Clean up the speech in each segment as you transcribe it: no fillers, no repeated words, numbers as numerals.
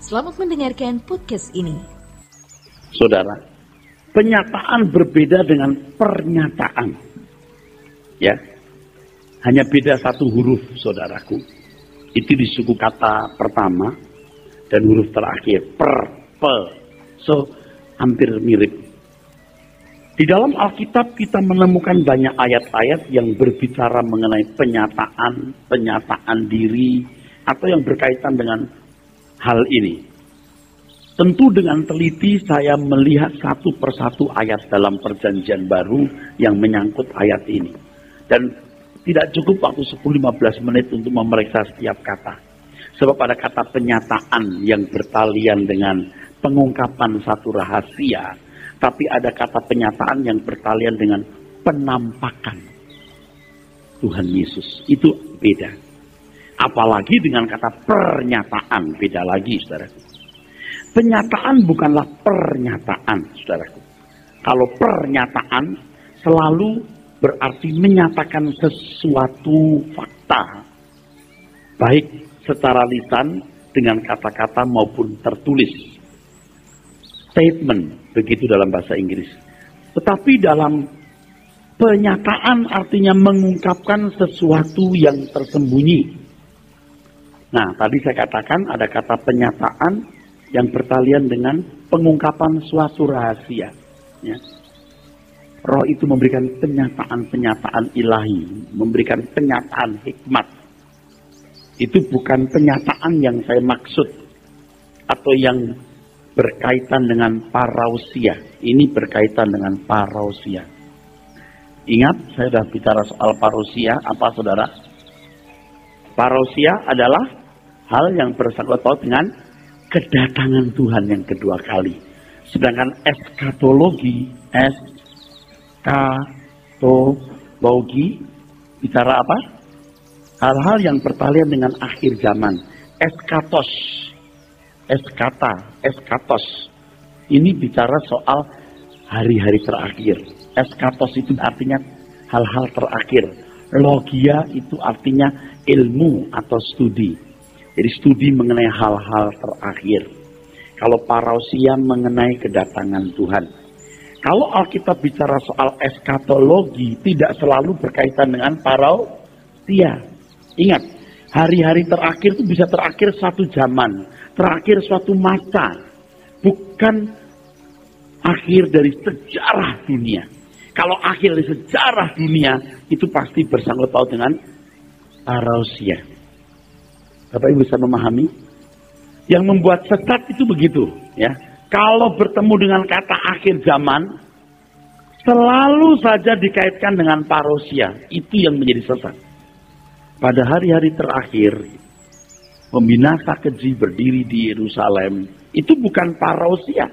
Selamat mendengarkan podcast ini. Saudara, penyataan berbeda dengan pernyataan. Ya, hanya beda satu huruf, saudaraku. Itu di suku kata pertama dan huruf terakhir, pe. So, hampir mirip. Di dalam Alkitab kita menemukan banyak ayat-ayat yang berbicara mengenai penyataan diri, atau yang berkaitan dengan hal ini. Tentu dengan teliti saya melihat satu persatu ayat dalam perjanjian baru yang menyangkut ayat ini. Dan tidak cukup waktu 10-15 menit untuk memeriksa setiap kata. Sebab ada kata penyataan yang bertalian dengan pengungkapan satu rahasia. Tapi ada kata penyataan yang bertalian dengan penampakan Tuhan Yesus. Itu beda. Apalagi dengan kata pernyataan, beda lagi, saudaraku. Penyataan bukanlah pernyataan, saudaraku. Kalau pernyataan selalu berarti menyatakan sesuatu fakta, baik secara lisan dengan kata-kata maupun tertulis. Statement, begitu dalam bahasa Inggris. Tetapi dalam penyataan artinya mengungkapkan sesuatu yang tersembunyi. Nah, tadi saya katakan ada kata penyataan yang bertalian dengan pengungkapan suatu rahasia. Ya. Roh itu memberikan penyataan-penyataan ilahi, memberikan penyataan hikmat. Itu bukan penyataan yang saya maksud atau yang berkaitan dengan parousia. Ini berkaitan dengan parousia. Ingat, saya sudah bicara soal parousia, apa saudara? Parousia adalah hal yang bersangkut paut dengan kedatangan Tuhan yang kedua kali. Sedangkan eskatologi, bicara apa? Hal-hal yang bertalian dengan akhir zaman. Eskatos. Ini bicara soal hari-hari terakhir. Eskatos itu artinya hal-hal terakhir. Logia itu artinya ilmu atau studi. Jadi studi mengenai hal-hal terakhir. Kalau parousia mengenai kedatangan Tuhan. Kalau Alkitab bicara soal eskatologi, tidak selalu berkaitan dengan parousia. Ingat, hari-hari terakhir itu bisa terakhir suatu zaman, terakhir suatu masa, bukan akhir dari sejarah dunia. Kalau akhir dari sejarah dunia, itu pasti bersangkut paut dengan parousia. Bapak Ibu bisa memahami? Yang membuat sesat itu begitu, ya. Kalau bertemu dengan kata akhir zaman, selalu saja dikaitkan dengan parousia. Itu yang menjadi sesat. Pada hari-hari terakhir, pembinasa keji berdiri di Yerusalem, itu bukan parousia.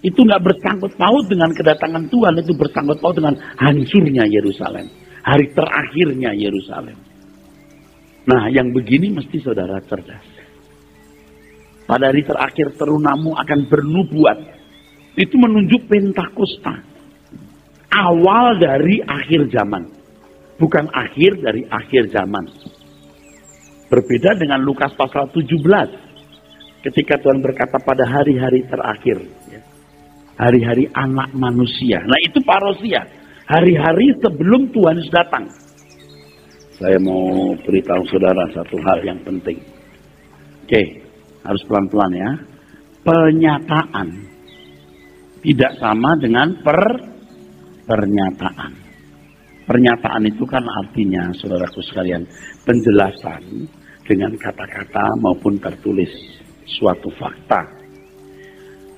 Itu nggak bersangkut paut dengan kedatangan Tuhan, itu bersangkut paut dengan hancurnya Yerusalem. Hari terakhirnya Yerusalem. Nah, yang begini mesti saudara cerdas. Pada hari terakhir terunamu akan bernubuat. Itu menunjuk Pentakosta. Awal dari akhir zaman. Bukan akhir dari akhir zaman. Berbeda dengan Lukas pasal 17. Ketika Tuhan berkata pada hari-hari terakhir. Hari-hari anak manusia. Nah, itu parousia. Hari-hari sebelum Tuhan Yesus datang. Saya mau beritahu saudara satu hal yang penting. Oke, harus pelan-pelan ya. Penyataan tidak sama dengan pernyataan. Pernyataan itu kan artinya, saudaraku sekalian, penjelasan dengan kata-kata maupun tertulis suatu fakta.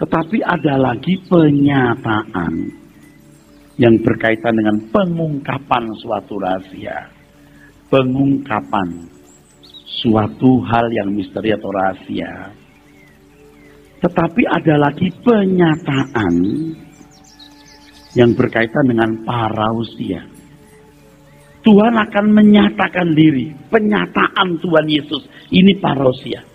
Tetapi ada lagi penyataan yang berkaitan dengan pengungkapan suatu rahasia. Pengungkapan suatu hal yang misteri atau rahasia. Tetapi ada lagi penyataan yang berkaitan dengan parousia. Tuhan akan menyatakan diri. Penyataan Tuhan Yesus. Ini parousia.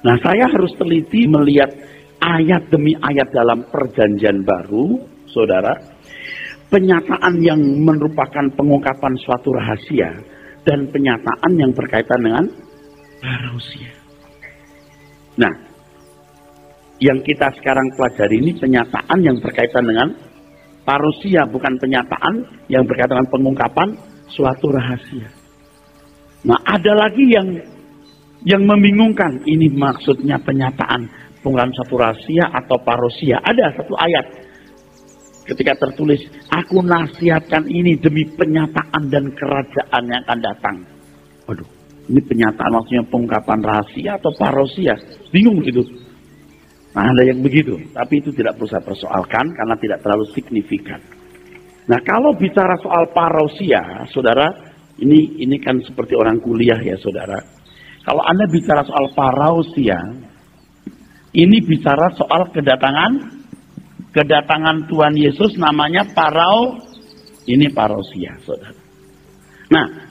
Nah, saya harus teliti melihat ayat demi ayat dalam perjanjian baru, saudara. Penyataan yang merupakan pengungkapan suatu rahasia dan penyataan yang berkaitan dengan parousia. Nah, yang kita sekarang pelajari ini penyataan yang berkaitan dengan parousia, bukan penyataan yang berkaitan dengan pengungkapan suatu rahasia. Nah, ada lagi yang membingungkan. Ini maksudnya penyataan pengungkapan suatu rahasia atau parousia. Ada satu ayat ketika tertulis, aku nasihatkan ini demi penyataan dan kerajaan yang akan datang. Waduh, ini penyataan maksudnya pengungkapan rahasia atau parousia. Bingung gitu. Nah, ada yang begitu, tapi itu tidak perlu saya persoalkan karena tidak terlalu signifikan. Nah, kalau bicara soal parousia, saudara, ini kan seperti orang kuliah ya, saudara. Kalau Anda bicara soal parousia, ini bicara soal kedatangan Tuhan Yesus, namanya ini parousia, saudara. Nah,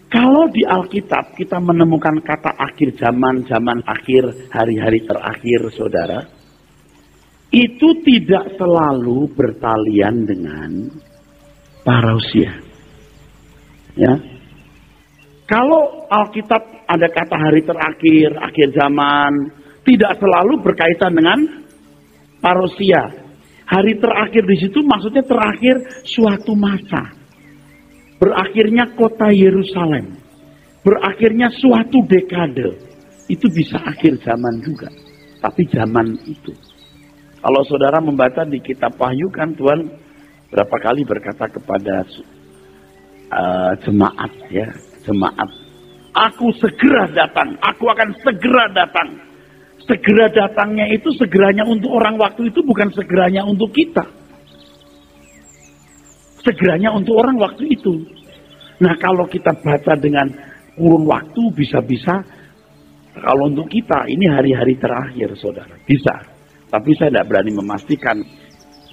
kalau di Alkitab kita menemukan kata akhir zaman, zaman akhir, hari-hari terakhir, saudara, itu tidak selalu bertalian dengan parousia. Ya, kalau Alkitab ada kata hari terakhir, akhir zaman, tidak selalu berkaitan dengan parousia. Hari terakhir di situ maksudnya terakhir suatu masa. Berakhirnya kota Yerusalem, berakhirnya suatu dekade, itu bisa akhir zaman juga. Tapi zaman itu, kalau saudara membaca di kitab Wahyu kan Tuhan berapa kali berkata kepada jemaat ya, jemaat, aku segera datang, aku akan segera datang. Segera datangnya itu segeranya untuk orang waktu itu, bukan segeranya untuk kita. Segeranya untuk orang waktu itu. Nah, kalau kita baca dengan kurun waktu, bisa-bisa kalau untuk kita ini hari-hari terakhir, saudara. Bisa. Tapi saya tidak berani memastikan.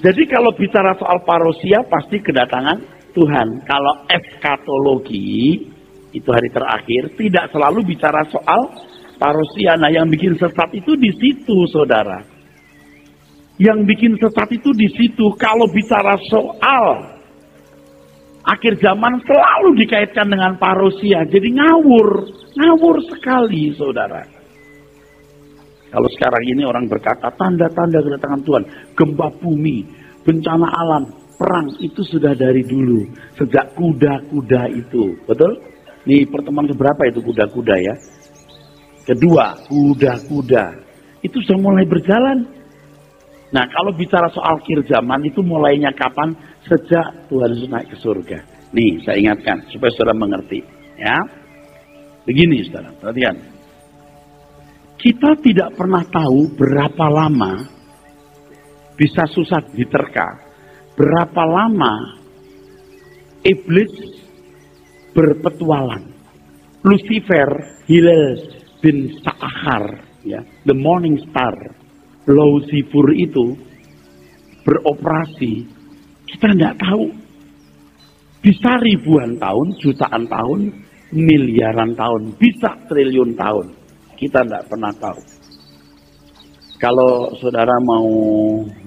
Jadi kalau bicara soal parousia, pasti kedatangan Tuhan. Kalau eskatologi, itu hari terakhir, tidak selalu bicara soal parousia. Nah, yang bikin sesat itu di situ, saudara. Yang bikin sesat itu di situ. Kalau bicara soal akhir zaman selalu dikaitkan dengan parousia. Jadi ngawur sekali, saudara. Kalau sekarang ini orang berkata tanda-tanda kedatangan Tuhan, gempa bumi, bencana alam, perang, itu sudah dari dulu. Sejak kuda-kuda itu, betul? Nih pertemuan keberapa itu kuda-kuda ya? Kedua, kuda-kuda. Itu sudah mulai berjalan. Nah, kalau bicara soal akhir zaman itu mulainya kapan? Sejak Tuhan Yesus naik ke surga. Nih, saya ingatkan supaya saudara mengerti. Ya, begini saudara, perhatikan. Kita tidak pernah tahu berapa lama, bisa susah diterka, berapa lama iblis berpetualang. Lucifer, Hillel bin Sa'ahar, ya, the morning star, Lucifer itu beroperasi. Kita tidak tahu. Bisa ribuan tahun, jutaan tahun, miliaran tahun, bisa triliun tahun. Kita tidak pernah tahu. Kalau saudara mau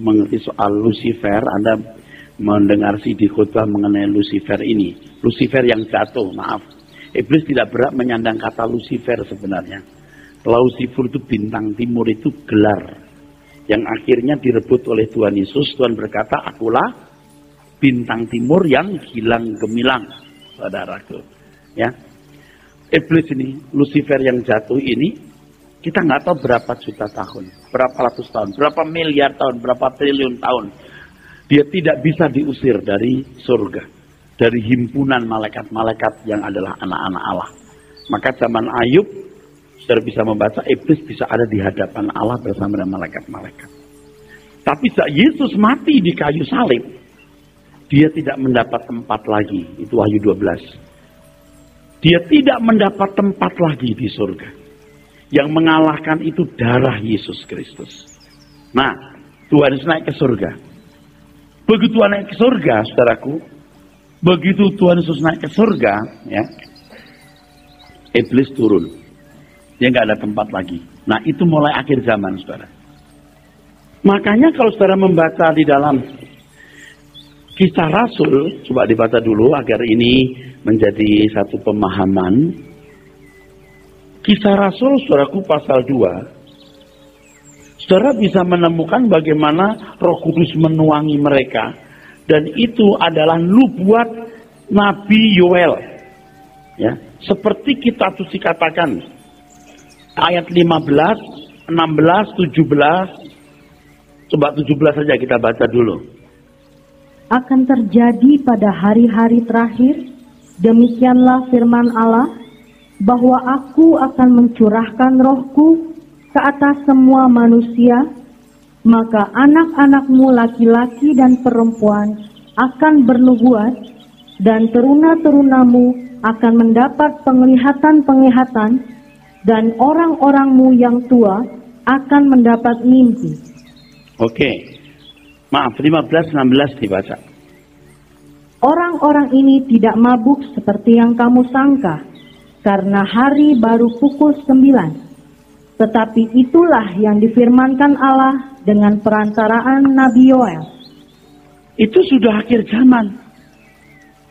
mengerti soal Lucifer, Anda mendengar CD khotbah mengenai Lucifer ini. Lucifer yang jatuh, maaf. Iblis tidak berhak menyandang kata Lucifer sebenarnya. Lucifer itu bintang timur, itu gelar yang akhirnya direbut oleh Tuhan Yesus. Tuhan berkata, akulah bintang timur yang hilang gemilang, saudaraku. Ya, iblis ini, Lucifer yang jatuh ini, kita nggak tahu berapa juta tahun, berapa ratus tahun, berapa miliar tahun, berapa triliun tahun. Dia tidak bisa diusir dari surga, dari himpunan malaikat-malaikat yang adalah anak-anak Allah. Maka zaman Ayub, saudara bisa membaca, iblis bisa ada di hadapan Allah bersama dengan malaikat-malaikat. Tapi saat Yesus mati di kayu salib, dia tidak mendapat tempat lagi. Itu Wahyu 12. Dia tidak mendapat tempat lagi di surga. Yang mengalahkan itu darah Yesus Kristus. Nah, Tuhan Yesus naik ke surga. Begitu Tuhan naik ke surga, saudaraku, begitu Tuhan Yesus naik ke surga, ya, iblis turun. Dia nggak ada tempat lagi. Nah, itu mulai akhir zaman, saudara. Makanya kalau saudara membaca di dalam Kisah Rasul, coba dibaca dulu agar ini menjadi satu pemahaman. Kisah Rasul, saudaraku, pasal 2. Saudara bisa menemukan bagaimana Roh Kudus menuangi mereka. Dan itu adalah nubuat Nabi Yoel. Ya, seperti kitab suci katakan. Ayat 15, 16, 17. Coba 17 saja kita baca dulu. Akan terjadi pada hari-hari terakhir, demikianlah firman Allah, bahwa aku akan mencurahkan rohku ke atas semua manusia, maka anak-anakmu laki-laki dan perempuan akan bernubuat, dan teruna-terunamu akan mendapat penglihatan-penglihatan, dan orang-orangmu yang tua akan mendapat mimpi. Oke. Maaf, 15-16 dibaca. Orang-orang ini tidak mabuk seperti yang kamu sangka, karena hari baru pukul 9. Tetapi itulah yang difirmankan Allah dengan perantaraan Nabi Yoel. Itu sudah akhir zaman.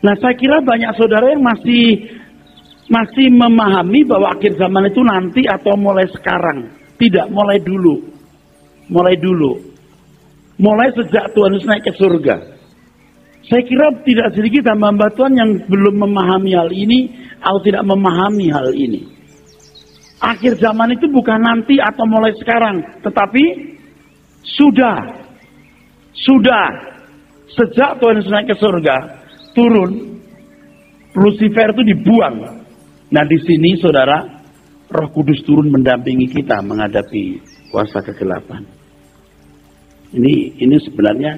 Nah, saya kira banyak saudara yang masih memahami bahwa akhir zaman itu nanti atau mulai sekarang. Tidak, mulai dulu. Mulai dulu. Mulai sejak Tuhan Yesus naik ke surga. Saya kira tidak sedikit hamba Tuhan yang belum memahami hal ini atau tidak memahami hal ini. Akhir zaman itu bukan nanti atau mulai sekarang, tetapi sudah sejak Tuhan Yesus naik ke surga, turun, Lucifer itu dibuang. Nah, di sini saudara, Roh Kudus turun mendampingi kita menghadapi kuasa kegelapan. Ini sebenarnya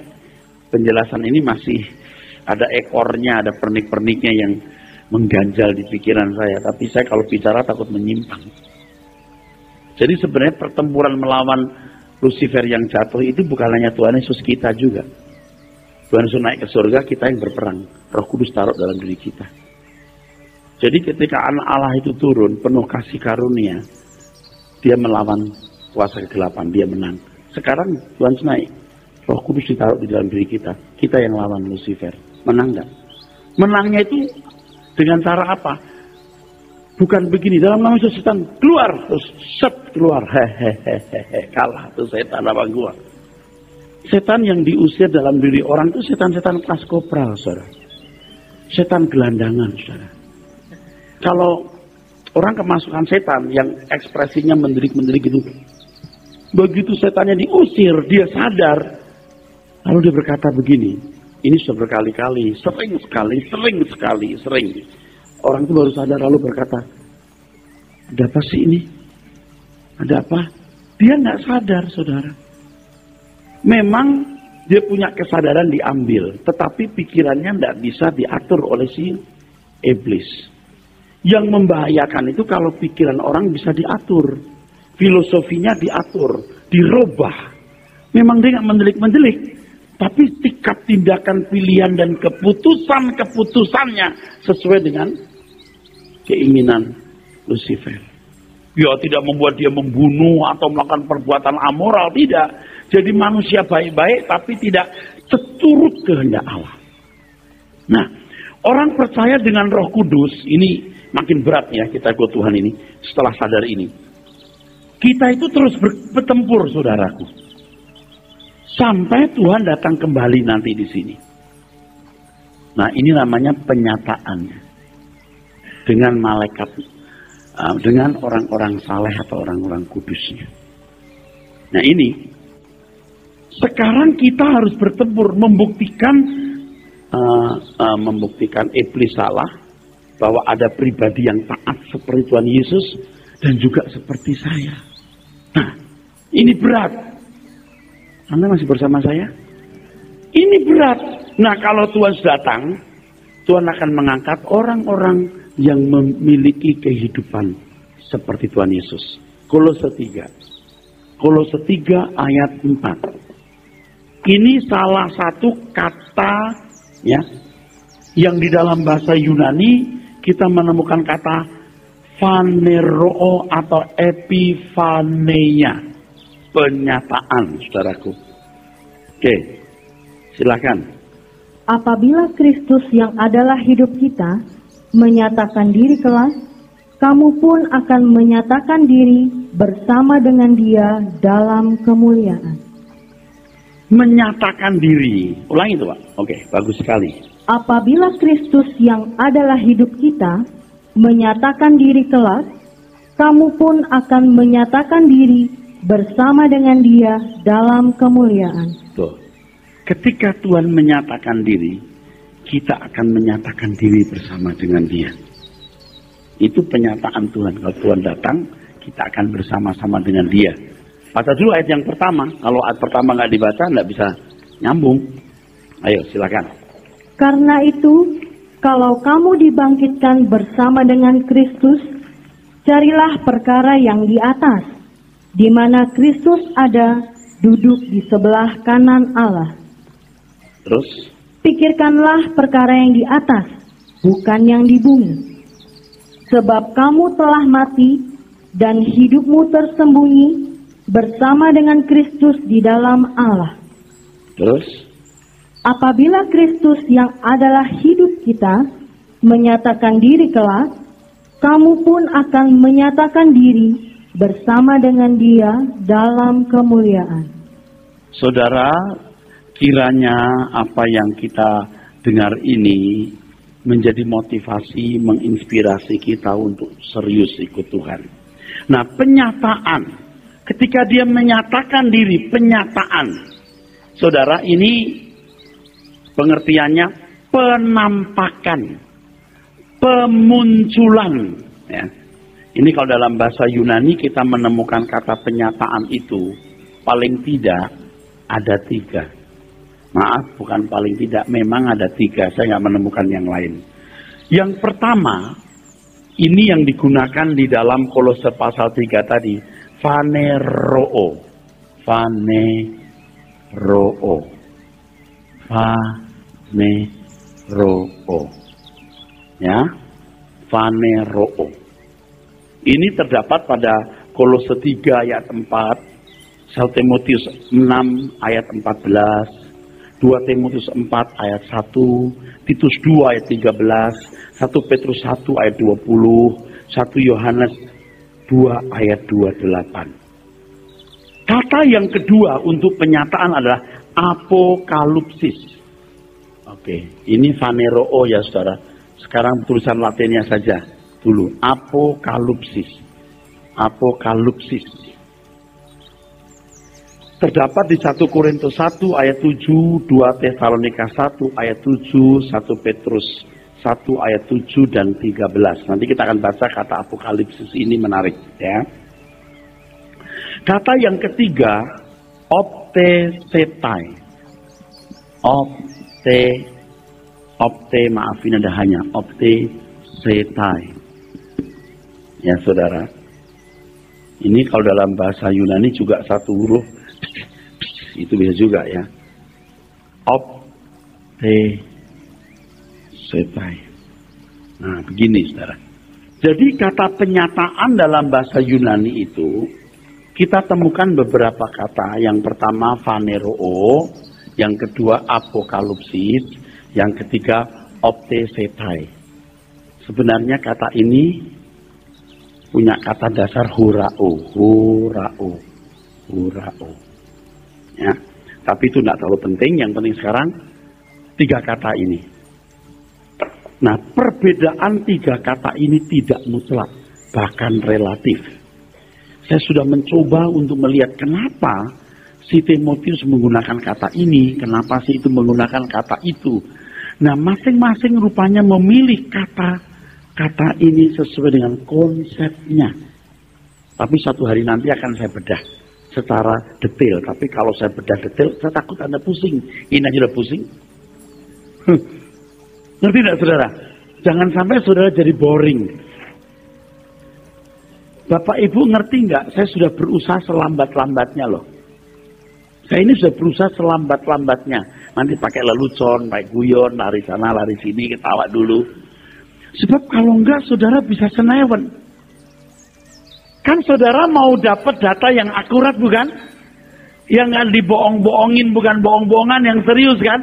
penjelasan ini masih ada ekornya, ada pernik-perniknya yang mengganjal di pikiran saya. Tapi saya kalau bicara takut menyimpang. Jadi sebenarnya pertempuran melawan Lucifer yang jatuh itu bukan hanya Tuhan Yesus, kita juga. Tuhan Yesus naik ke surga, kita yang berperang. Roh Kudus taruh dalam diri kita. Jadi ketika anak Allah itu turun, penuh kasih karunia, dia melawan kuasa kegelapan, dia menang. Sekarang Tuhan Yesus naik, Roh Kudus ditaruh di dalam diri kita. Kita yang lawan Lucifer. Menang gak? Menangnya itu dengan cara apa? Bukan begini, dalam nama Yesus setan keluar, terus set keluar, hehehe, kalah tuh setan apa gua. Setan yang diusir dalam diri orang itu setan-setan kelas kopral, saudara. Setan gelandangan, saudara. Kalau orang kemasukan setan yang ekspresinya menderik-menderik gitu, begitu setannya diusir, dia sadar, lalu dia berkata begini, ini sudah berkali-kali, sering sekali. Orang itu baru sadar lalu berkata, ada apa sih ini? Ada apa? Dia nggak sadar, saudara. Memang dia punya kesadaran diambil, tetapi pikirannya nggak bisa diatur oleh si iblis. Yang membahayakan itu kalau pikiran orang bisa diatur, filosofinya diatur, dirubah. Memang dia nggak mendelik-mendelik, tapi sikap, tindakan, pilihan, dan keputusannya sesuai dengan keinginan Lucifer. Ya, tidak membuat dia membunuh atau melakukan perbuatan amoral, tidak. Jadi manusia baik-baik tapi tidak seturut kehendak Allah. Nah, orang percaya dengan Roh Kudus, ini makin berat ya kita ikut Tuhan ini, setelah sadar ini. Kita itu terus bertempur, saudaraku. Sampai Tuhan datang kembali nanti di sini. Nah, ini namanya penyataannya. Dengan malaikat, dengan orang-orang saleh atau orang-orang kudusnya. Nah, ini sekarang kita harus bertempur membuktikan iblis salah, bahwa ada pribadi yang taat seperti Tuhan Yesus dan juga seperti saya. Nah, ini berat. Anda masih bersama saya? Ini berat. Nah, kalau Tuhan datang, Tuhan akan mengangkat orang-orang yang memiliki kehidupan seperti Tuhan Yesus. Kolose 3 ayat 4. Ini salah satu kata ya yang di dalam bahasa Yunani kita menemukan kata phaneroo atau epiphaneia, penyataan, saudaraku. Oke, silakan. Apabila Kristus yang adalah hidup kita menyatakan diri kelak, kamu pun akan menyatakan diri bersama dengan Dia dalam kemuliaan. Menyatakan diri. Ulangi itu, Pak. Oke, bagus sekali. Apabila Kristus yang adalah hidup kita menyatakan diri kelak, kamu pun akan menyatakan diri bersama dengan Dia dalam kemuliaan. Tuh. Ketika Tuhan menyatakan diri, kita akan menyatakan diri bersama dengan Dia. Itu penyataan Tuhan. Kalau Tuhan datang, kita akan bersama-sama dengan Dia. Baca dulu ayat yang pertama. Kalau ayat pertama nggak dibaca, nggak bisa nyambung. Ayo, silakan. Karena itu, kalau kamu dibangkitkan bersama dengan Kristus, carilah perkara yang di atas, di mana Kristus ada, duduk di sebelah kanan Allah. Terus? Pikirkanlah perkara yang di atas, bukan yang di bumi. Sebab kamu telah mati, dan hidupmu tersembunyi bersama dengan Kristus di dalam Allah. Terus? Apabila Kristus yang adalah hidup kita menyatakan diri kelak, kamu pun akan menyatakan diri bersama dengan Dia dalam kemuliaan. Saudara, kiranya apa yang kita dengar ini menjadi motivasi, menginspirasi kita untuk serius ikut Tuhan. Nah, penyataan. Ketika Dia menyatakan diri, penyataan. Saudara, ini pengertiannya penampakan, pemunculan. Ya. Ini kalau dalam bahasa Yunani kita menemukan kata penyataan itu, paling tidak ada 3. Maaf, bukan paling tidak, memang ada 3. Saya nggak menemukan yang lain. Yang pertama, ini yang digunakan di dalam Kolose pasal 3 tadi. Phaneroo. Phaneroo. Phaneroo. Ya. Phaneroo. Ini terdapat pada Kolose 3 ayat 4. 1 Timotius 6 ayat 14. 2 Timotius 4 ayat 1. Titus 2 ayat 13. 1 Petrus 1 ayat 20. 1 Yohanes 2 ayat 28. Kata yang kedua untuk penyataan adalah apokalipsis. Oke, ini phaneroo ya saudara. Sekarang tulisan Latinnya saja dulu. Apokalipsis. Apokalipsis. Terdapat di 1 Korintus 1 ayat 7, 2 Tesalonika 1 ayat 7, 1 Petrus 1 ayat 7 dan 13. Nanti kita akan baca kata apokalipsis ini, menarik ya. Kata yang ketiga, optesetai. Maafin ada hanya optesetai. Ya saudara. Ini kalau dalam bahasa Yunani juga satu huruf. Itu bisa juga ya. Optesetai. Nah, begini saudara. Jadi kata penyataan dalam bahasa Yunani itu kita temukan beberapa kata. Yang pertama phaneroo, yang kedua apokalipsis, yang ketiga optesetai. Sebenarnya kata ini punya kata dasar hurao. Ya, tapi itu tidak terlalu penting. Yang penting sekarang 3 kata ini. Nah, perbedaan 3 kata ini tidak mutlak, bahkan relatif. Saya sudah mencoba untuk melihat kenapa si Timotius menggunakan kata ini, kenapa si itu menggunakan kata itu. Nah, masing-masing rupanya memilih kata ini sesuai dengan konsepnya. Tapi suatu hari nanti akan saya bedah secara detail. Tapi kalau saya bedah detail, saya takut Anda pusing. Ini aja udah pusing. Ngerti tidak saudara? Jangan sampai saudara jadi boring. Bapak Ibu ngerti nggak? Saya sudah berusaha selambat-lambatnya loh. Saya ini sudah berusaha selambat-lambatnya. Nanti pakai lelucon, pakai guyon, lari sana, lari sini, ketawa dulu. Sebab kalau enggak saudara bisa senewen. Kan saudara mau dapat data yang akurat bukan? Yang nggak dibohong-bohongin, bukan bohong-bohongan, yang serius kan?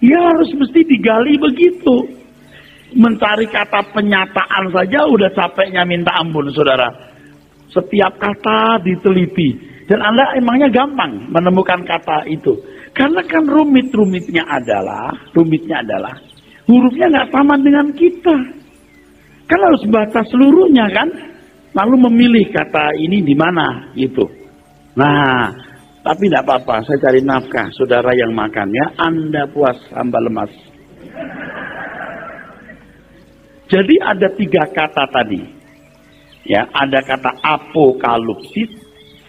Ya harus mesti digali begitu. Mencari kata penyataan saja udah capeknya minta ampun, saudara. Setiap kata diteliti. Dan Anda emangnya gampang menemukan kata itu. Karena kan rumitnya adalah hurufnya nggak sama dengan kita. Kan harus baca seluruhnya kan. Lalu memilih kata ini di mana gitu. Nah, tapi tidak apa-apa, saya cari nafkah. Saudara yang makan ya, Anda puas, hamba lemas. Jadi ada 3 kata tadi. Ya, ada kata apokalipsis,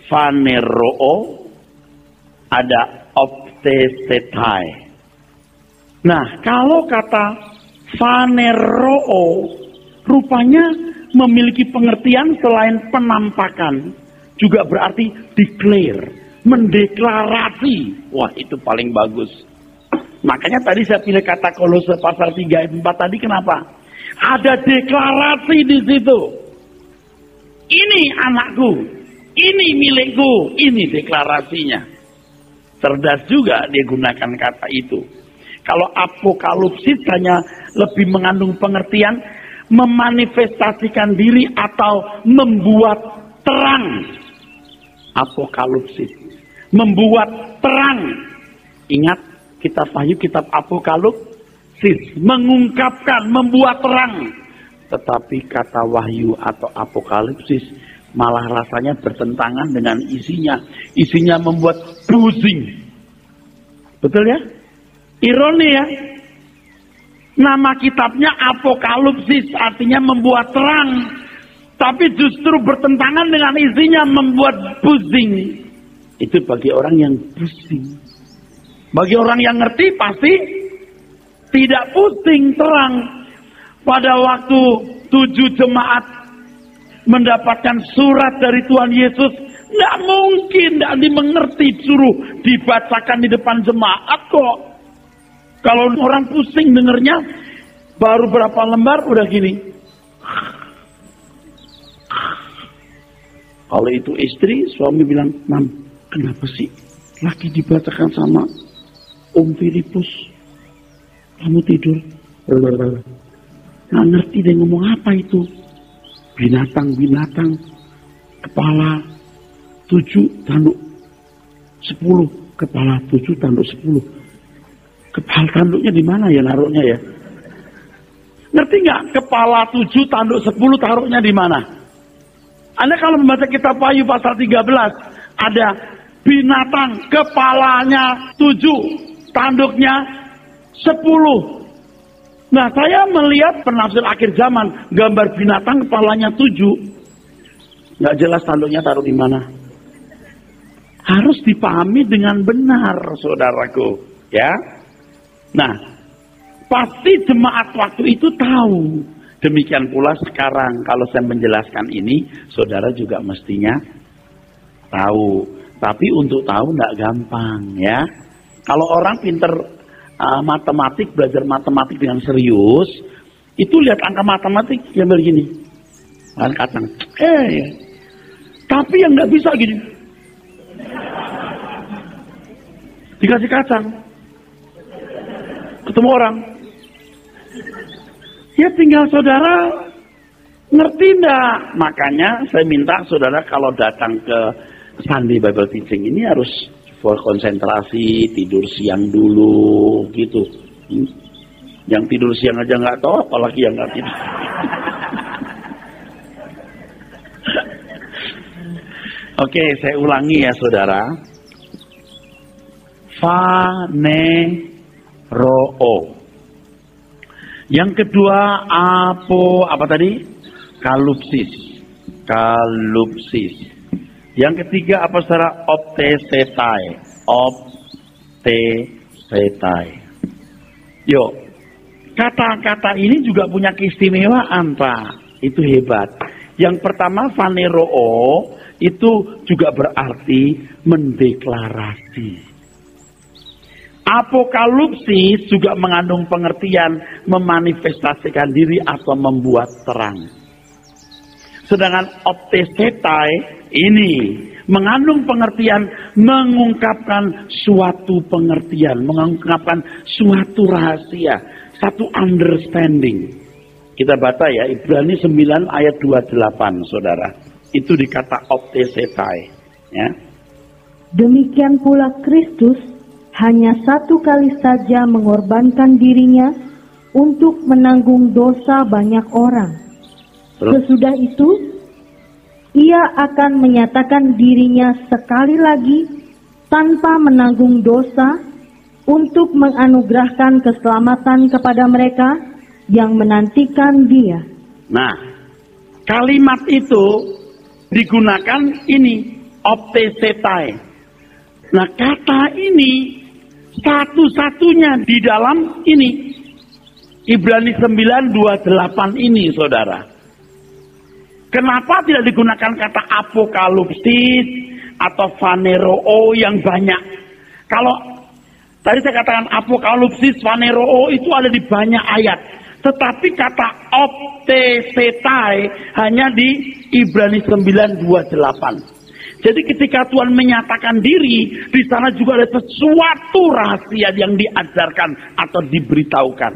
phaneroo, ada optesetai. Nah, kalau kata phaneroo rupanya memiliki pengertian selain penampakan, juga berarti declare, mendeklarasi. Wah, itu paling bagus. Makanya tadi saya pilih kata Kolose pasal 3 ayat 4 tadi, kenapa? Ada deklarasi di situ. Ini anakku, ini milikku, ini deklarasinya. Cerdas juga dia gunakan kata itu. Kalau apokalipsis hanya lebih mengandung pengertian memanifestasikan diri atau membuat terang. Apokalipsis, membuat terang. Ingat kitab Wahyu, kitab Apokalipsis, mengungkapkan, membuat terang. Tetapi kata Wahyu atau Apokalipsis malah rasanya bertentangan dengan isinya. Isinya membuat pusing. Betul ya? Ironi ya? Nama kitabnya Apokalipsis, artinya membuat terang. Tapi justru bertentangan dengan isinya, membuat pusing. Itu bagi orang yang pusing. Bagi orang yang ngerti pasti tidak pusing, terang. Pada waktu 7 jemaat mendapatkan surat dari Tuhan Yesus, tidak mungkin tidak dimengerti, suruh dibacakan di depan jemaat kok. Kalau orang pusing dengernya, baru berapa lembar udah gini. Kalau itu istri, suami bilang, "Mam, kenapa sih lagi dibacakan sama Om Filipus? Kamu tidur?" Nggak ngerti dia ngomong apa itu. Binatang-binatang, kepala 7 tanduk 10, kepala 7 tanduk 10. Kepala tanduknya di mana ya naruhnya ya? Ngerti nggak? Kepala 7 tanduk 10 taruhnya di mana? Anda kalau membaca kitab Wahyu pasal 13, ada binatang kepalanya 7, tanduknya 10. Nah, saya melihat penafsir akhir zaman, gambar binatang kepalanya 7. Nggak jelas tanduknya taruh di mana. Harus dipahami dengan benar, saudaraku. Ya. Nah, pasti jemaat waktu itu tahu. Demikian pula sekarang, kalau saya menjelaskan ini, saudara juga mestinya tahu. Tapi untuk tahu nggak gampang, ya. Kalau orang pinter matematik, belajar matematik dengan serius, itu lihat angka matematik yang begini, kacang. Tapi yang nggak bisa gini, dikasih kacang, ketemu orang, ya tinggal saudara ngerti nggak. Makanya saya minta saudara kalau datang ke Sunday Bible Teaching ini harus konsentrasi, tidur siang dulu, gitu. Yang tidur siang aja nggak tahu, apalagi yang nggak tidur. Oke, saya ulangi ya saudara. Phaneroo. Yang kedua apa tadi? Kalupsis. Yang ketiga apa saudara? Optesetai. Yuk, kata-kata ini juga punya keistimewaan, Pak. Itu hebat. Yang pertama, phaneroo itu juga berarti mendeklarasi. Apokalipsis juga mengandung pengertian memanifestasikan diri atau membuat terang. Sedangkan optesetai ini mengandung pengertian mengungkapkan suatu pengertian, mengungkapkan suatu rahasia, satu understanding. Kita baca ya, Ibrani 9 ayat 28, saudara. Itu dikata optesetai. Ya. Demikian pula Kristus hanya satu kali saja mengorbankan dirinya untuk menanggung dosa banyak orang. Terus? Sesudah itu, ia akan menyatakan dirinya sekali lagi tanpa menanggung dosa untuk menganugerahkan keselamatan kepada mereka yang menantikan dia. Nah, kalimat itu digunakan ini, optesetai. Nah, kata ini satu-satunya di dalam ini Ibrani 9:28 ini, saudara. Kenapa tidak digunakan kata apokalipsis atau phaneroo yang banyak? Kalau tadi saya katakan apokalipsis, phaneroo itu ada di banyak ayat. Tetapi kata optesetai hanya di Ibrani 9:28. Jadi ketika Tuhan menyatakan diri, di sana juga ada sesuatu rahasia yang diajarkan atau diberitahukan.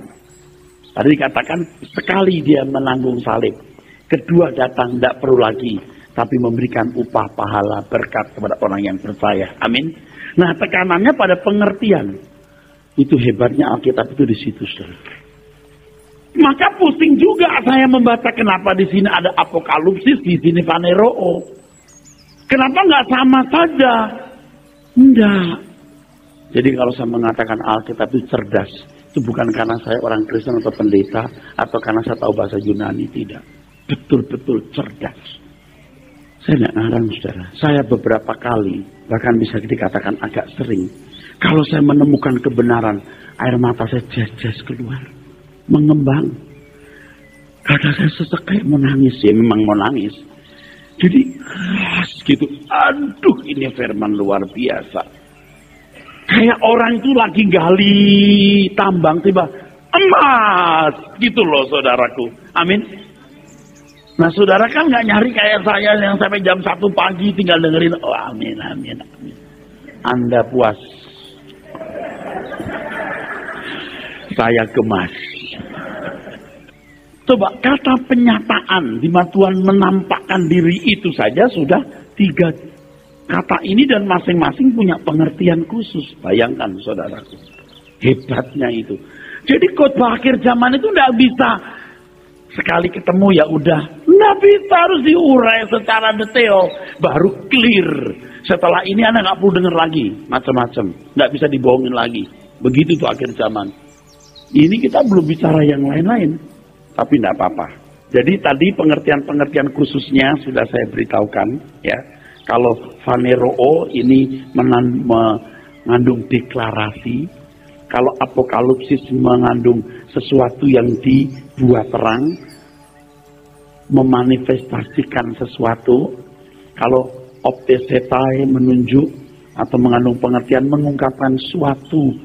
Tadi dikatakan sekali dia menanggung salib, kedua datang tidak perlu lagi, tapi memberikan upah pahala berkat kepada orang yang percaya. Amin. Nah, tekanannya pada pengertian. Itu hebatnya Alkitab itu di situ, saudara. Maka pusing juga saya membaca kenapa di sini ada apokalipsis, di sini phaneroo. Kenapa nggak sama saja? Enggak. Jadi kalau saya mengatakan Alkitab itu cerdas, itu bukan karena saya orang Kristen atau pendeta, atau karena saya tahu bahasa Yunani, tidak. Betul-betul cerdas. Saya tidak ngarang, saudara. Saya beberapa kali, bahkan bisa dikatakan agak sering, kalau saya menemukan kebenaran, air mata saya jas-jas keluar. Mengembang. Kadang saya sesak kayak mau nangis, ya memang mau nangis. Jadi gitu, aduh ini firman luar biasa. Kayak orang itu lagi gali tambang tiba emas gitu loh, saudaraku. Amin. Nah, saudara kan nggak nyari kayak saya yang sampai jam 1 pagi tinggal dengerin. Oh, amin, amin, amin. Anda puas. Saya gemas. Coba kata penyataan di mana Tuhan menampakkan diri itu saja sudah 3 kata ini dan masing-masing punya pengertian khusus. Bayangkan, saudaraku. Hebatnya itu. Jadi khotbah akhir zaman itu tidak bisa sekali ketemu ya udah. Tidak bisa, harus diurai secara detail. Baru clear. Setelah ini Anda nggak perlu dengar lagi macam-macam. Nggak bisa dibohongin lagi. Begitu tuh akhir zaman. Ini kita belum bicara yang lain-lain. Tapi tidak apa-apa. Jadi tadi pengertian-pengertian khususnya sudah saya beritahukan. Ya, kalau phaneroo ini mengandung deklarasi. Kalau apokalipsis mengandung sesuatu yang dibuat terang, memanifestasikan sesuatu. Kalau optesetai menunjuk atau mengandung pengertian, mengungkapkan suatu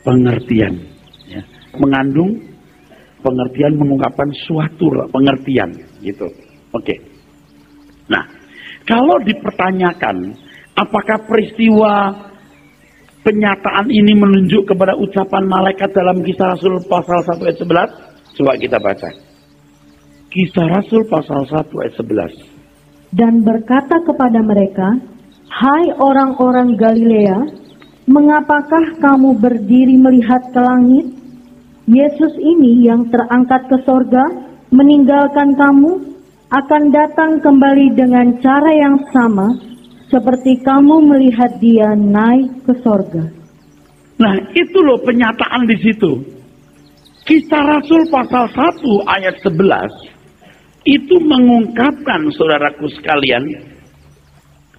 pengertian. Ya. Mengandung pengertian, mengungkapkan suatu pengertian, gitu. Oke. Nah, kalau dipertanyakan, apakah peristiwa penyataan ini menunjuk kepada ucapan malaikat dalam Kisah Rasul pasal 1 ayat 11? Coba kita baca. Kisah Rasul pasal 1 ayat 11. Dan berkata kepada mereka, hai orang-orang Galilea, mengapakah kamu berdiri melihat ke langit? Yesus ini yang terangkat ke sorga, meninggalkan kamu, akan datang kembali dengan cara yang sama, seperti kamu melihat dia naik ke sorga. Nah, itu loh penyataan di situ. Kisah Rasul pasal 1 ayat 11, itu mengungkapkan, saudaraku sekalian,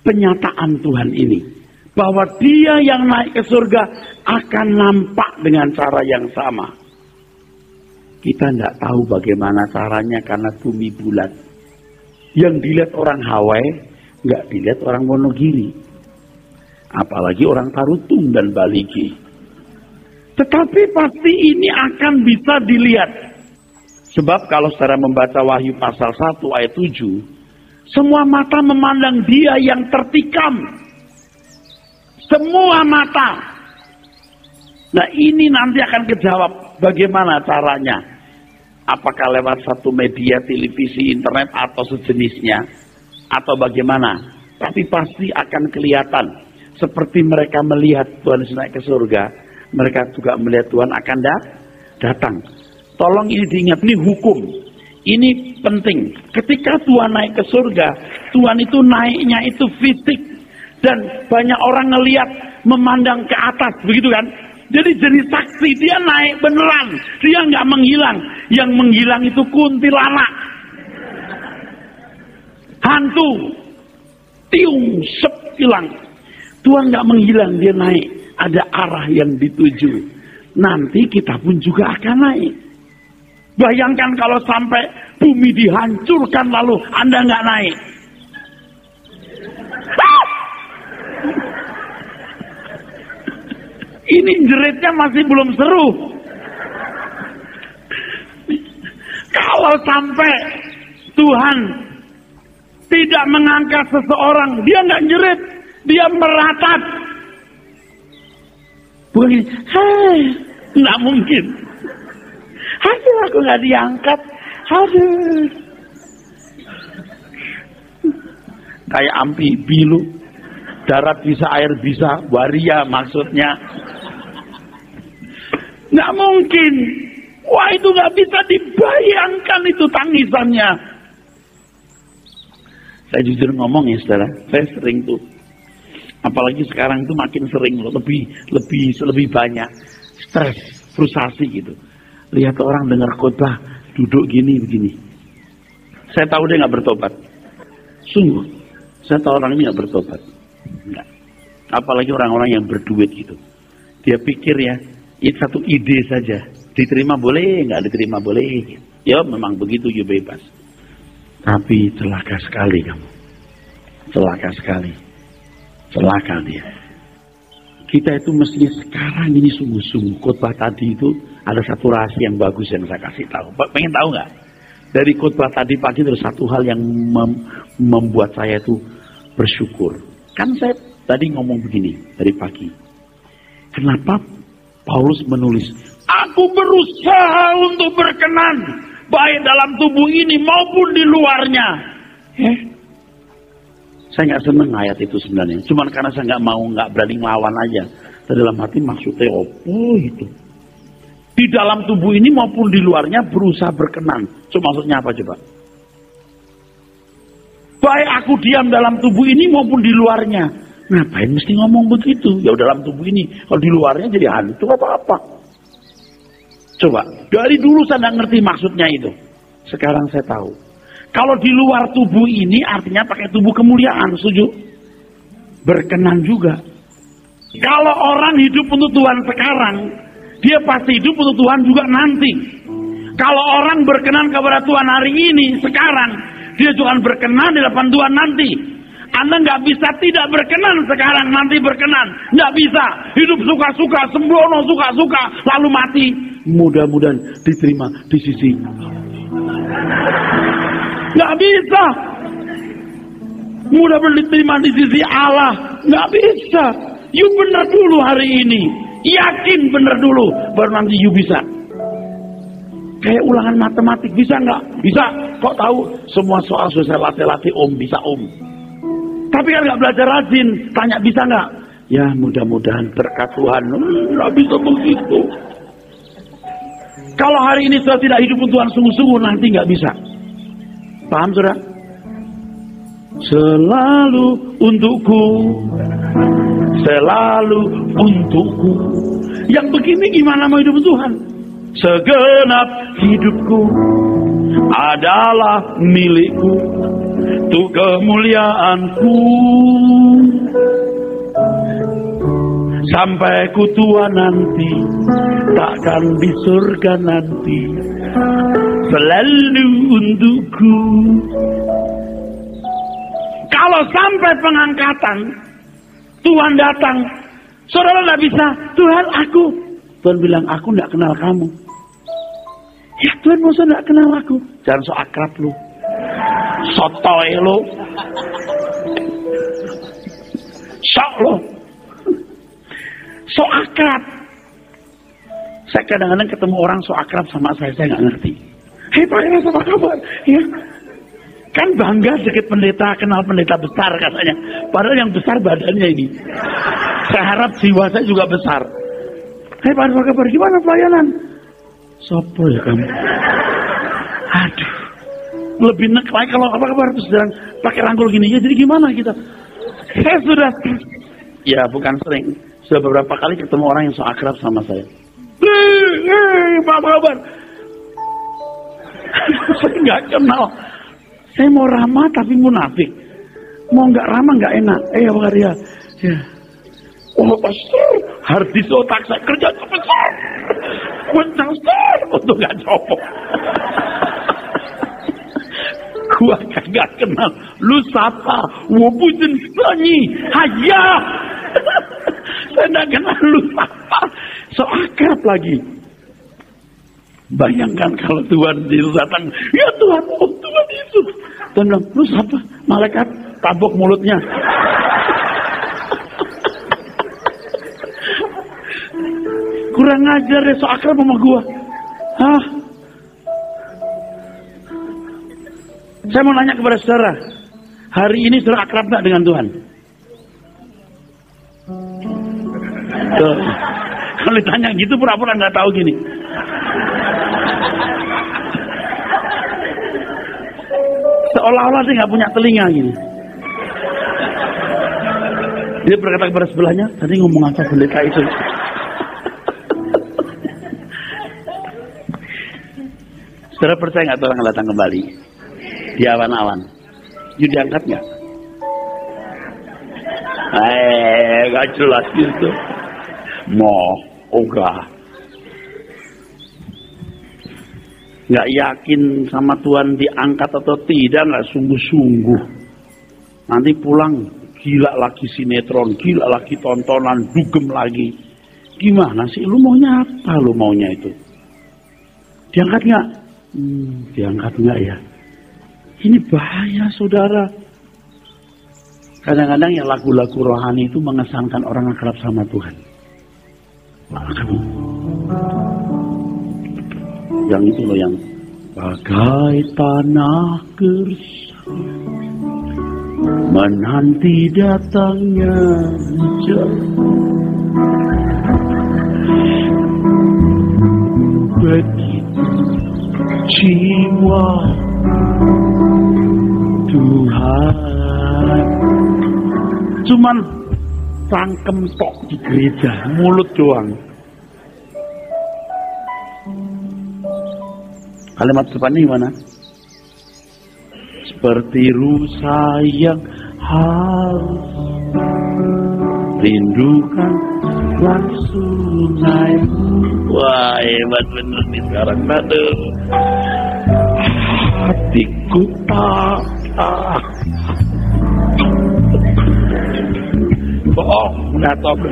penyataan Tuhan ini. Bahwa dia yang naik ke surga akan nampak dengan cara yang sama. Kita tidak tahu bagaimana caranya karena bumi bulat. Yang dilihat orang Hawaii, nggak dilihat orang Wonogiri. Apalagi orang Tarutung dan Baligi. Tetapi pasti ini akan bisa dilihat. Sebab kalau saudara membaca Wahyu pasal 1 ayat 7, semua mata memandang dia yang tertikam. Semua mata. Nah, ini nanti akan kejawab bagaimana caranya. Apakah lewat satu media televisi, internet atau sejenisnya, atau bagaimana? Tapi pasti akan kelihatan. Seperti mereka melihat Tuhan Yesus naik ke surga, mereka juga melihat Tuhan akan datang. Tolong ini diingat, ini hukum. Ini penting. Ketika Tuhan naik ke surga, Tuhan itu naiknya itu fisik. Dan banyak orang ngelihat, memandang ke atas, begitu kan? Jadi saksi, dia naik beneran. Dia nggak menghilang. Yang menghilang itu kuntilanak. Hantu. Tiung, sep, hilang. Tuhan nggak menghilang, dia naik. Ada arah yang dituju. Nanti kita pun juga akan naik. Bayangkan kalau sampai bumi dihancurkan lalu Anda nggak naik. Ini jeritnya masih belum seru. Kalau sampai Tuhan tidak mengangkat seseorang, dia nggak jerit, dia meratat. Bukan gini, hai, nggak mungkin. Aduh, aku nggak diangkat. Aduh, kayak amfibi lu, darat bisa, air bisa, waria maksudnya. Nggak mungkin. Wah, itu nggak bisa dibayangkan itu tangisannya. Saya jujur ngomong ya saudara, saya sering tuh, apalagi sekarang itu makin sering loh, lebih banyak stres, frustasi gitu. Lihat orang dengar khotbah duduk begini. Saya tahu dia nggak bertobat. Sungguh, saya tahu orang ini nggak bertobat. Enggak. Apalagi orang-orang yang berduit gitu. Dia pikir ya, itu satu ide saja. Diterima boleh, nggak diterima boleh. Ya memang begitu, you bebas. Tapi celaka sekali kamu. Celaka sekali. Celaka dia. Kita itu mestinya sekarang ini sungguh-sungguh. Khotbah tadi itu ada satu rahasia yang bagus yang saya kasih tahu. Pengen tahu nggak? Dari khotbah tadi pagi ada satu hal yang membuat saya itu bersyukur. Kan saya tadi ngomong begini dari pagi. Kenapa Paulus menulis, aku berusaha untuk berkenan, baik dalam tubuh ini maupun di luarnya. Saya nggak seneng ayat itu sebenarnya. Cuman karena saya nggak berani melawan aja. Dalam hati maksudnya itu. Di dalam tubuh ini maupun di luarnya berusaha berkenan. Cuma maksudnya apa coba? Baik aku diam dalam tubuh ini maupun di luarnya. Ngapain mesti ngomong begitu? Ya dalam tubuh ini. Kalau di luarnya jadi hantu apa-apa. Coba, dari dulu saya nggak ngerti maksudnya itu. Sekarang saya tahu. Kalau di luar tubuh ini artinya pakai tubuh kemuliaan, setuju? Berkenan juga. Kalau orang hidup untuk Tuhan sekarang, dia pasti hidup untuk Tuhan juga nanti. Kalau orang berkenan kepada Tuhan hari ini, sekarang, dia juga berkenan di depan Tuhan nanti. Anda nggak bisa tidak berkenan sekarang, nanti berkenan. Nggak bisa. Hidup suka-suka, sembrono suka-suka, lalu mati. Mudah-mudahan diterima di sisi. Nggak bisa. Mudah-mudahan diterima di sisi Allah. Nggak bisa. You bener dulu hari ini. Yakin bener dulu. Baru nanti you bisa. Kayak ulangan matematik. Bisa nggak? Bisa. Kok tahu? Semua soal sudah saya latih-latih om. Bisa om. Tapi kan nggak belajar rajin. Tanya bisa nggak? Ya mudah-mudahan berkat Tuhan. Nggak bisa begitu. Kalau hari ini sudah tidak hidup untuk Tuhan sungguh-sungguh, nanti nggak bisa. Paham saudara? Selalu untukku, selalu untukku. Yang begini gimana mau hidup Tuhan? Segenap hidupku adalah milikku, untuk kemuliaanku. Sampai ku tua nanti, takkan di surga nanti, selalu untukku. Kalau sampai pengangkatan, Tuhan datang, saudara tidak bisa, Tuhan aku. Tuhan bilang, aku tidak kenal kamu. Ya Tuhan masa tidak kenal aku? Jangan so akrab lu, sotoy lu, sok lu. So akrab. Saya kadang-kadang ketemu orang so akrab sama saya nggak ngerti. Hei Pak Eras, apa kabar? Ya. Kan bangga sedikit pendeta, kenal pendeta besar katanya. Padahal yang besar badannya ini. Saya harap jiwa saya juga besar. Hei Pak Eras, apa kabar? Gimana pelayanan? Sopo ya kamu? Aduh. Lebih nek lagi kalau apa kabar terus jalan pakai rangkul gini. Ya jadi gimana kita? Saya sudah, ya bukan sering, sudah beberapa kali ketemu orang yang so akrab sama saya. Apa kabar? Saya nggak kenal. Saya mau ramah tapi munafik. Mau nggak ramah nggak enak. Apa kabar ya? Ya. Oh pastor, harddisk otak saya kerja besar. Besar untuk nggak copot. Gua kagak kenal. Lu siapa? Wobujin sanyi. Haya. Saya nggak kenal lu siapa. So akrab lagi. Bayangkan kalau Tuhan Yesus datang. Ya Tuhan, oh Tuhan Yesus. Tuhan bilang, lu siapa? Malaikat tabok mulutnya. Kurang ajar deh so akrab sama gua. Hah? Saya mau nanya kepada saudara, hari ini saudara akrab gak dengan Tuhan? Tuh. Kalau ditanya gitu pura-pura nggak tahu gini. Seolah-olah dia nggak punya telinga gini. Dia berkata kepada sebelahnya, tadi ngomong apa pendeta itu? Saudara percaya nggak Tuhan akan datang kembali? Di awan-awan. You diangkat nggak? Gak jelas gitu. Enggak. Nggak yakin sama Tuhan diangkat atau tidak, nggak sungguh-sungguh. Nanti pulang gila lagi sinetron, gila lagi tontonan, dugem lagi. Gimana sih? Lu maunya apa? Lu maunya itu? Diangkat nggak? Diangkat nggak ya? Ini bahaya saudara. Kadang-kadang yang lagu-lagu rohani itu mengesankan orang akrab sama Tuhan. Yang itu loh yang bagai tanah gersang menanti datangnya hujan. Begitu jiwa Tuhan, cuman cangkem tok di gereja, mulut doang. Kalimat depannya gimana? Seperti rusa yang haus, rindukan langsung naik. Wah hebat bener nih sekarang. Aduh, hatiku tak. Bohong, nggak tahu.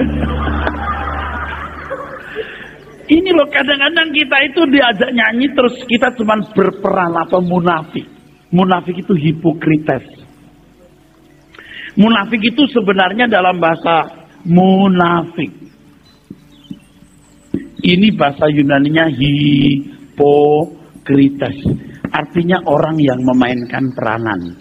Ini loh kadang-kadang kita itu diajak nyanyi terus kita cuma berperan apa munafik. Munafik itu hipokrites. Munafik itu sebenarnya dalam bahasa munafik. Ini bahasa Yunaninya hipokrites. Artinya orang yang memainkan peranan.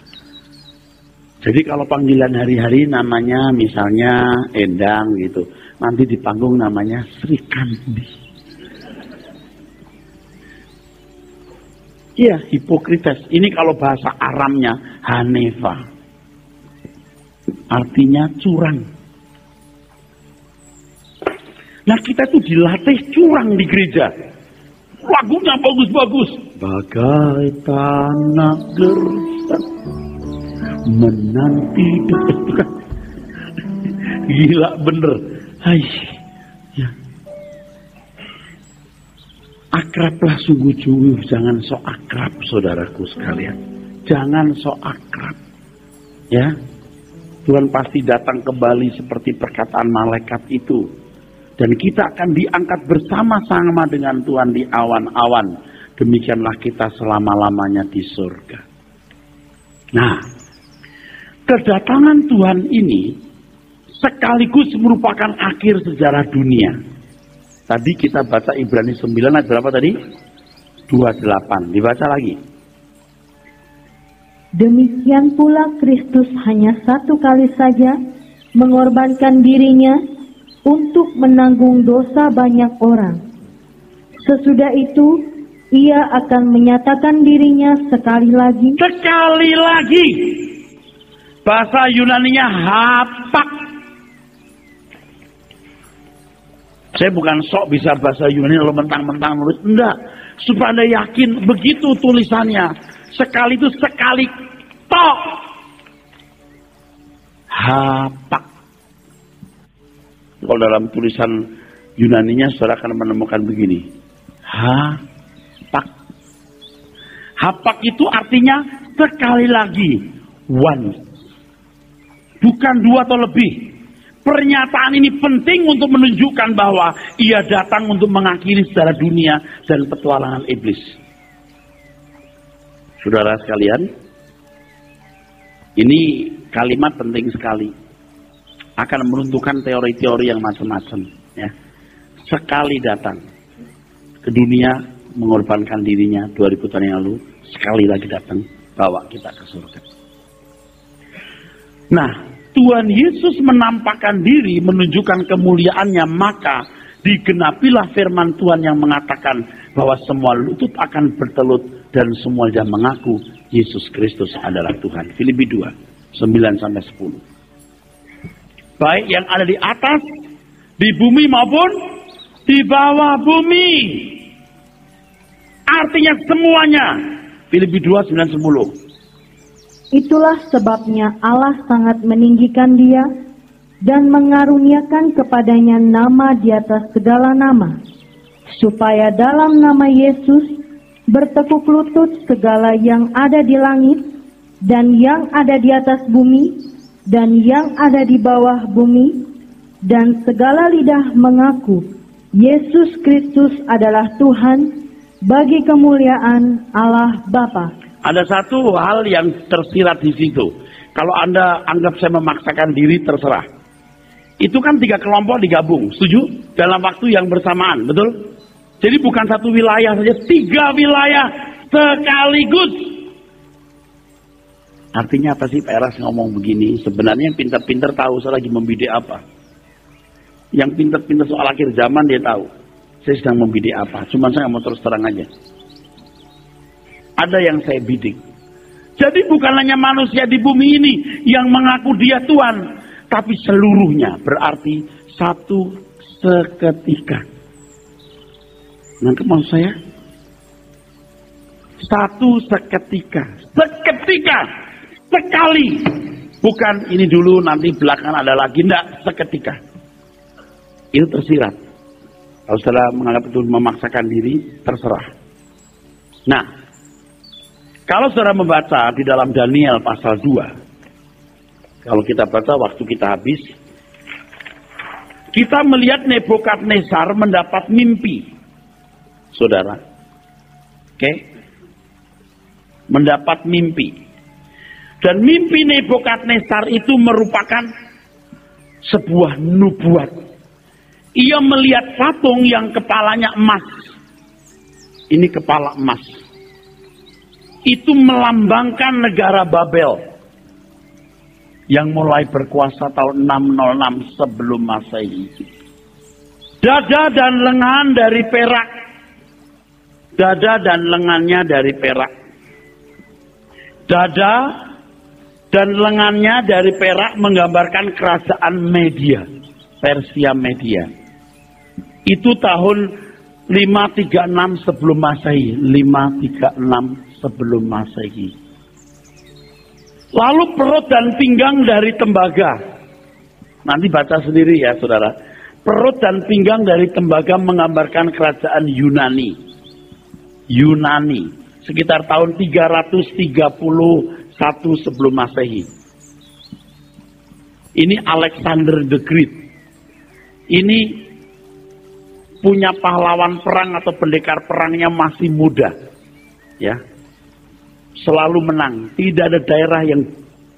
Jadi kalau panggilan hari-hari namanya misalnya Endang gitu. Nanti di panggung namanya Sri Kandi. Iya, hipokrites. Ini kalau bahasa Aramnya Hanefa. Artinya curang. Nah kita tuh dilatih curang di gereja. Lagunya bagus-bagus. Bagai tanah gersang menanti dekat. Gila bener. Hai, ya. Akrablah sungguh-sungguh, jangan so akrab saudaraku sekalian. Jangan so akrab. Ya. Tuhan pasti datang kembali seperti perkataan malaikat itu. Dan kita akan diangkat bersama-sama dengan Tuhan di awan-awan. Demikianlah kita selama-lamanya di surga. Nah, kedatangan Tuhan ini sekaligus merupakan akhir sejarah dunia. Tadi kita baca Ibrani 9 ayat berapa tadi? 28. Dibaca lagi. Demikian pula Kristus hanya satu kali saja mengorbankan dirinya untuk menanggung dosa banyak orang. Sesudah itu, ia akan menyatakan dirinya sekali lagi. Sekali lagi. Bahasa Yunaninya hapak. Saya bukan sok bisa bahasa Yunani lalu mentang-mentang nulis. Enggak. Supaya Anda yakin begitu tulisannya. Sekali itu sekali tok. Hapak. Kalau dalam tulisan Yunaninya saudara akan menemukan begini. Hapak. Hapak itu artinya sekali lagi. One. Bukan dua atau lebih. Pernyataan ini penting untuk menunjukkan bahwa ia datang untuk mengakhiri sejarah dunia dan petualangan iblis. Saudara sekalian, ini kalimat penting sekali. Akan menentukan teori-teori yang macam-macam. Ya. Sekali datang ke dunia, mengorbankan dirinya 2000 tahun yang lalu, sekali lagi datang, bawa kita ke surga. Nah, Tuhan Yesus menampakkan diri, menunjukkan kemuliaannya, maka digenapilah firman Tuhan yang mengatakan bahwa semua lutut akan bertelut dan semua lidah mengaku Yesus Kristus adalah Tuhan. Filipi 2, 9-10. Baik yang ada di atas, di bumi maupun di bawah bumi. Artinya semuanya. Filipi 2, 9-10. Itulah sebabnya Allah sangat meninggikan dia dan mengaruniakan kepadanya nama di atas segala nama, supaya dalam nama Yesus bertekuk lutut segala yang ada di langit dan yang ada di atas bumi dan yang ada di bawah bumi, dan segala lidah mengaku Yesus Kristus adalah Tuhan bagi kemuliaan Allah Bapa. Ada satu hal yang tersirat di situ. Kalau Anda anggap saya memaksakan diri, terserah. Itu kan 3 kelompok digabung, setuju? Dalam waktu yang bersamaan, betul? Jadi bukan satu wilayah saja, 3 wilayah sekaligus. Artinya apa sih Pak Eras ngomong begini? Sebenarnya yang pintar-pintar tahu saya lagi membidik apa. Yang pintar-pintar soal akhir zaman dia tahu. Saya sedang membidik apa. Cuma saya mau terus terang aja. Ada yang saya bidik. Jadi bukan hanya manusia di bumi ini yang mengaku dia Tuhan, tapi seluruhnya, berarti satu seketika. Nangkep maksud saya? Satu seketika. Seketika. Sekali. Bukan ini dulu nanti belakangan ada lagi. Tidak, seketika. Itu tersirat. Kalau saudara menganggap itu memaksakan diri, terserah. Nah, kalau saudara membaca di dalam Daniel pasal 2, kalau kita baca waktu kita habis, kita melihat Nebukadnezar mendapat mimpi. Saudara. Oke? Mendapat mimpi. Dan mimpi Nebukadnezar itu merupakan sebuah nubuat. Ia melihat patung yang kepalanya emas. Ini kepala emas. Itu melambangkan negara Babel yang mulai berkuasa tahun 606 sebelum Masehi. Dada dan lengan dari perak. Dada dan lengannya dari perak. Dada dan lengannya dari perak menggambarkan kerajaan Media, Persia Media. Itu tahun 536 sebelum Masehi, 536 sebelum Masehi. Lalu perut dan pinggang dari tembaga. Nanti baca sendiri ya saudara. Perut dan pinggang dari tembaga menggambarkan kerajaan Yunani. Yunani. Sekitar tahun 331 sebelum Masehi. Ini Alexander the Great. Ini punya pahlawan perang atau pendekar perangnya masih muda. Ya. Selalu menang. Tidak ada daerah yang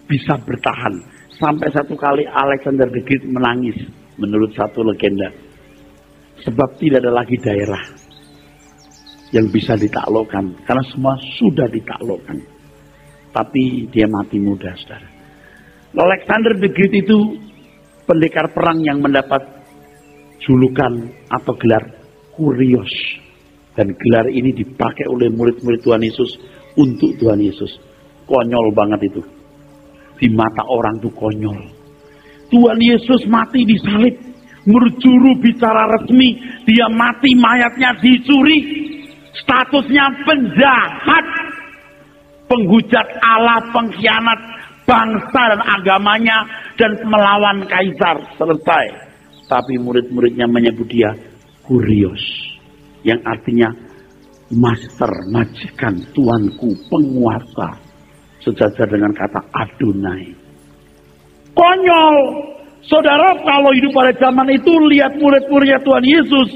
bisa bertahan. Sampai satu kali Alexander the Great menangis. Menurut satu legenda. Sebab tidak ada lagi daerah. yang bisa ditaklukkan, karena semua sudah ditaklukkan. Tapi dia mati muda, saudara. Alexander the Great itu pendekar perang yang mendapat julukan atau gelar Kurios. Dan gelar ini dipakai oleh murid-murid Tuhan Yesus untuk Tuhan Yesus. Konyol banget itu. Di mata orang itu konyol. Tuhan Yesus mati disalib. Menurut juru bicara resmi, dia mati, mayatnya dicuri. Statusnya penjahat. Penghujat Allah, pengkhianat bangsa dan agamanya, dan melawan kaisar. Selesai. Tapi murid-muridnya menyebut dia Kurios, yang artinya master, majikan, tuanku, penguasa, sejajar dengan kata Adonai. Konyol. Saudara, kalau hidup pada zaman itu, lihat murid-muridnya Tuhan Yesus,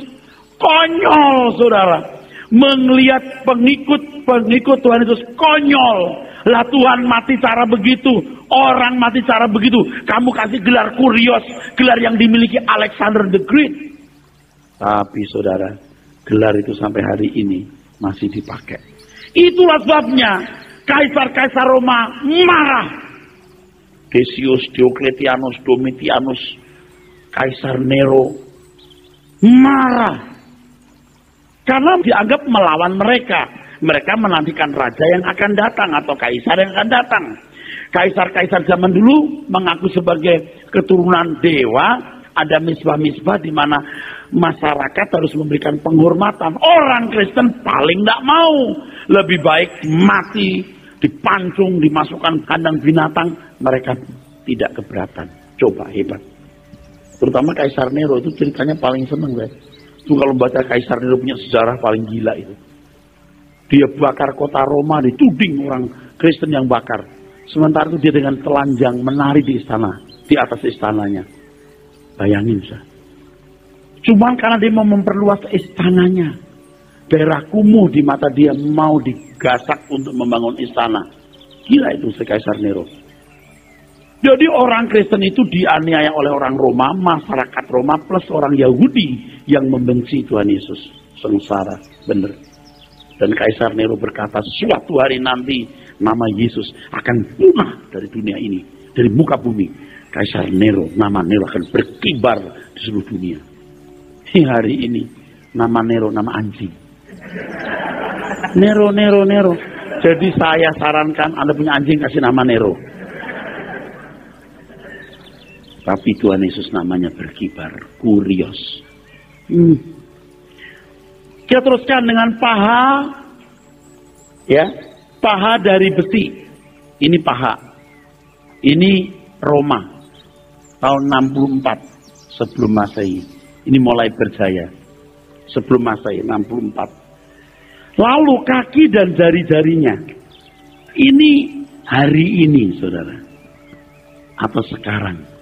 konyol, saudara. Melihat pengikut Tuhan Yesus, konyol. Lah Tuhan mati cara begitu, orang mati cara begitu, kamu kasih gelar Kurios, gelar yang dimiliki Alexander the Great. Tapi saudara, gelar itu sampai hari ini masih dipakai. Itulah sebabnya kaisar-kaisar Roma marah. Decius, Diocletianus, Domitianus, Kaisar Nero marah. Karena dianggap melawan mereka. Mereka menantikan raja yang akan datang atau kaisar yang akan datang. Kaisar-kaisar zaman dulu mengaku sebagai keturunan dewa. Ada misbah-misbah di mana masyarakat harus memberikan penghormatan. Orang Kristen paling tidak mau. Lebih baik mati, dipancung, dimasukkan kandang binatang. Mereka tidak keberatan. Coba, hebat. Terutama Kaisar Nero itu ceritanya paling seneng, guys. Itu kalau baca Kaisar Nero punya sejarah paling gila itu. Dia bakar kota Roma, dituding orang Kristen yang bakar. Sementara itu dia dengan telanjang menari di istana, di atas istananya. Bayangin, sah. Cuman karena dia mau memperluas istananya, daerah kumuh di mata dia mau digasak untuk membangun istana. Gila itu si Kaisar Nero. Jadi orang Kristen itu dianiaya oleh orang Roma, masyarakat Roma plus orang Yahudi yang membenci Tuhan Yesus. Sengsara, bener. Dan Kaisar Nero berkata, suatu hari nanti nama Yesus akan punah dari dunia ini, dari muka bumi. Kaisar Nero, nama Nero akan berkibar di seluruh dunia. Hari ini nama Nero, nama anjing. Nero. Jadi saya sarankan Anda punya anjing, kasih nama Nero. Tapi Tuhan Yesus namanya berkibar, Kurios. Kita teruskan dengan paha, ya, paha dari besi. Ini paha. Ini Roma, tahun 64 sebelum Masehi. Ini mulai berjaya. Sebelum Masehi, 64. Lalu kaki dan jari-jarinya. Ini hari ini, saudara. Atau sekarang.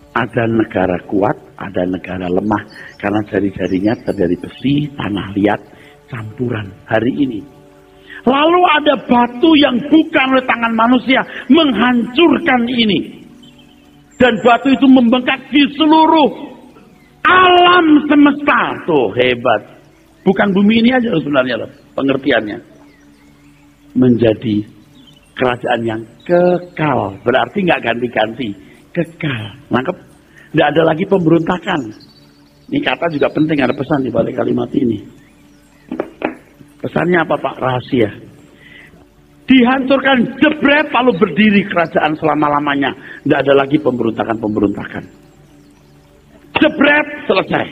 Ada negara kuat, ada negara lemah. Karena jari-jarinya dari besi, tanah liat, campuran hari ini. Lalu ada batu yang bukan oleh tangan manusia menghancurkan ini. Dan batu itu membengkak di seluruh alam semesta. Tuh hebat. Bukan bumi ini aja sebenarnya loh, pengertiannya. Menjadi kerajaan yang kekal. Berarti nggak ganti-ganti. Kekal. Nangkep? Nggak ada lagi pemberontakan. Ini kata juga penting, ada pesan di balik kalimat ini. Pesannya apa Pak? Rahasia. Dihancurkan, jebret, lalu berdiri kerajaan selama-lamanya. Nggak ada lagi pemberontakan-pemberontakan. Jebret, selesai.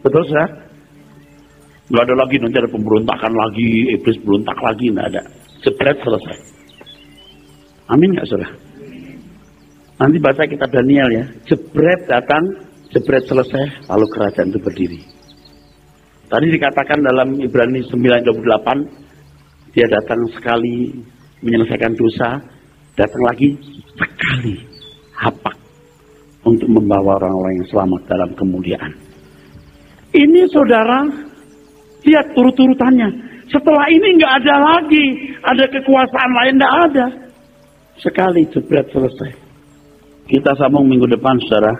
Betul, saudara? Nggak ada lagi, nanti ada pemberontakan lagi, iblis berontak lagi, nggak ada. Jebret, selesai. Amin nggak, saudara? Nanti baca kitab Daniel ya. Jebret datang, jebret selesai, lalu kerajaan itu berdiri. Tadi dikatakan dalam Ibrani 9:28, dia datang sekali menyelesaikan dosa, datang lagi sekali hapak untuk membawa orang-orang yang selamat dalam kemuliaan. Ini saudara, lihat urut-urutannya. Setelah ini nggak ada lagi, ada kekuasaan lain, nggak ada. Sekali jebret selesai. Kita sambung minggu depan, saudara.